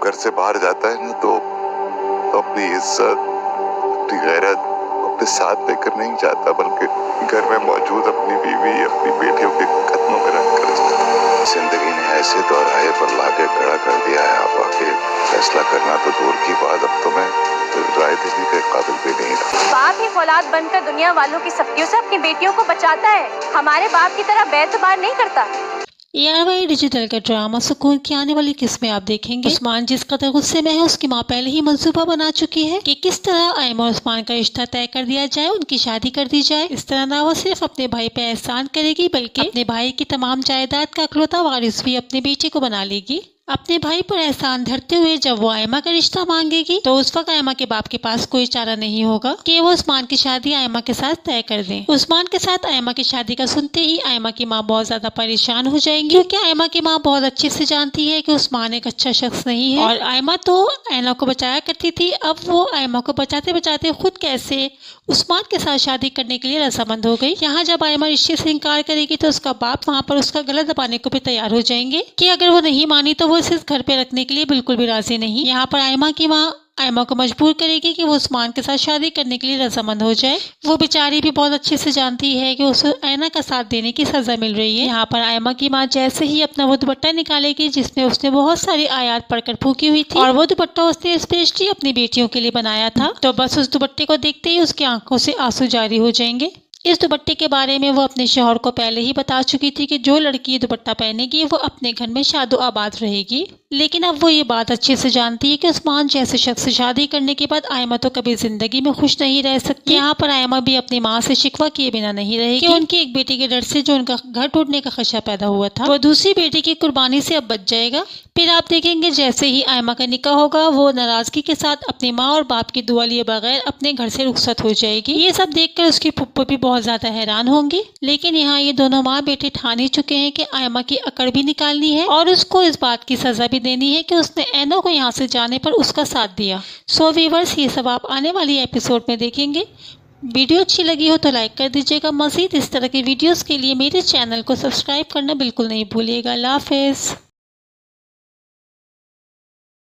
घर से बाहर जाता है ना तो अपनी इज्जत, अपनी गैरत अपने साथ लेकर नहीं जाता, बल्कि घर में मौजूद अपनी बीवी, अपनी बेटियों के कदमों में रख कर जाता है। जिंदगी ने ऐसे दोराहे पर लाके खड़ा कर दिया है, आप आके फैसला करना तो दूर की बात, अब तो मैं राय देने के काबिल भी नहीं रहा। बाप ही औलाद बनकर दुनिया वालों की सख्तियों से अपनी बेटियों को बचाता है, हमारे बाप की तरह बेतबार नहीं करता। ARY डिजिटल का ड्रामा सुकून की आने वाली किस्में आप देखेंगे। उस्मान जिस कदर गुस्से में है, उसकी माँ पहले ही मंसूबा बना चुकी है कि किस तरह आयमा और उस्मान का रिश्ता तय कर दिया जाए, उनकी शादी कर दी जाए। इस तरह ना वो सिर्फ अपने भाई पे एहसान करेगी, बल्कि अपने भाई की तमाम जायदाद का इकलौता वारिस भी अपने बेटे को बना लेगी। अपने भाई पर एहसान धरते हुए जब वो आयमा का रिश्ता मांगेगी तो उस वक्त आयमा के बाप के पास कोई चारा नहीं होगा कि वो उस्मान की शादी आयमा के साथ तय कर दें। उस्मान के साथ आयमा की शादी का सुनते ही आयमा की माँ बहुत ज्यादा परेशान हो जाएंगी, क्योंकि आयमा की माँ बहुत अच्छे से जानती है कि उस्मान एक अच्छा शख्स नहीं है और आयमा तो ऐना को बचाया करती थी। अब वो आयमा को बचाते बचाते खुद कैसे उस्मान के साथ शादी करने के लिए रजामंद हो गई। यहाँ जब आयमा रिश्ते से इनकार करेगी तो उसका बाप वहाँ पर उसका गला दबाने को भी तैयार हो जाएंगे कि अगर वो नहीं मानी तो वो इसे घर पे रखने के लिए बिल्कुल भी राजी नहीं। यहाँ पर आयमा की माँ आयमा को मजबूर करेगी कि वो उस्मान के साथ शादी करने के लिए रजामंद हो जाए। वो बेचारी भी बहुत अच्छे से जानती है कि उसे ऐना का साथ देने की सजा मिल रही है। यहाँ पर आयमा की माँ जैसे ही अपना वो दुपट्टा निकालेगी जिसमें उसने बहुत सारी आयात पढ़कर फूकी हुई थी, और वो दुपट्टा उसने स्पेशली अपनी बेटियों के लिए बनाया था, तो बस उस दुपट्टे को देखते ही उसकी आंखों से आंसू जारी हो जाएंगे। इस दुपट्टे के बारे में वो अपने शौहर को पहले ही बता चुकी थी कि जो लड़की ये दुपट्टा पहनेगी वो अपने घर में शादो आबाद रहेगी। लेकिन अब वो ये बात अच्छे से जानती है कि उस्मान जैसे शख्स से शादी करने के बाद आयमा तो कभी जिंदगी में खुश नहीं रह सकती। यहाँ पर आयमा भी अपनी माँ से शिकवा किए बिना नहीं रहेगी कि उनकी एक बेटी के डर से जो उनका घर टूटने का खदशा पैदा हुआ था, वो दूसरी बेटी की कुर्बानी से अब बच जाएगा। फिर आप देखेंगे जैसे ही आयमा का निकाह होगा वो नाराजगी के साथ अपनी माँ और बाप की दुआ लिए बगैर अपने घर से रुखसत हो जाएगी। ये सब देखकर उसकी फुप्पो भी बहुत ज्यादा हैरान होंगी। लेकिन यहाँ ये दोनों माँ बेटे ठान ही चुके हैं कि आयमा की अकड़ भी निकालनी है और उसको इस बात की सजा भी देनी है कि उसने ऐना को यहाँ से जाने पर उसका साथ दिया। सो व्यूअर्स, ये सब आप आने वाली एपिसोड में देखेंगे। वीडियो अच्छी लगी हो तो लाइक कर दीजिएगा। मज़ीद इस तरह की वीडियोस के लिए मेरे चैनल को सब्सक्राइब करना बिल्कुल नहीं भूलिएगा। अल्लाह हाफ़िज़।